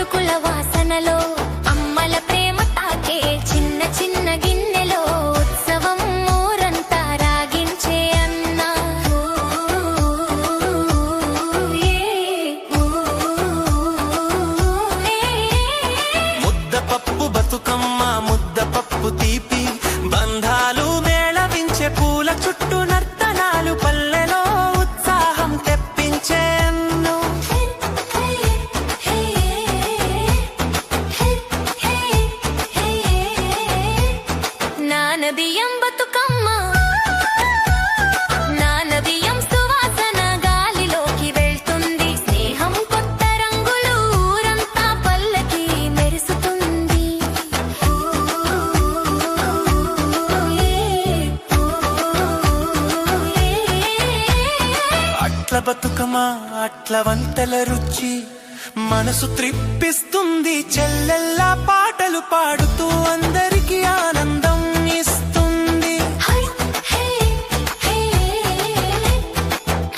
అటుకుల వాసనలో అమ్మల ప్రేమ తాకే చిన్న చిన్న గిన్నెలో ఉత్సవం ఊరంతా రాగించే అన్న ముద్దపప్పు బతుకమ్మ ముద్దపప్పు తీపి బంధాలు మేళవించే పూల చుట్టూ నర్తనాలు పల్లెలో ఉత్సాహం తెప్పించే నానబియ్యం బతుకమ్మ నానబియ్యం సువాసన గాలిలోకి వెళ్తుంది స్నేహం కొత్త రంగులు ఊరంతా పల్లకి మెరుస్తుంది అట్ల బతుకమ్మ అట్ల వంటల రుచి మనసు త్రిప్పిస్తుంది చెల్లెల్లా పాటలు పాడుతూ అందరికీ ఆనందం ఇస్తుంది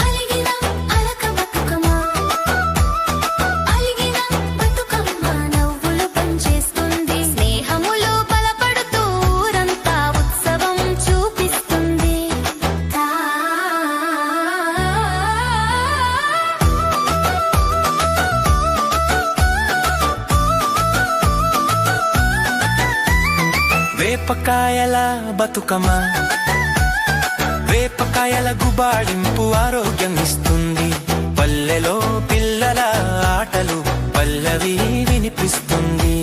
అలిగిన అలక బతుకమ్మ అలిగిన బతుకమ్మ నవ్వులు పంచేస్తుంది స్నేహములో బలపడుతూ ఊరంతా ఉత్సవం చూపిస్తుంది వేపకాయల బతుకమ్మ వేపకాయల గుబాళింపు ఆరోగ్యం ఇస్తుంది పల్లెలో పిల్లల ఆటలు పల్లవి వినిపిస్తుంది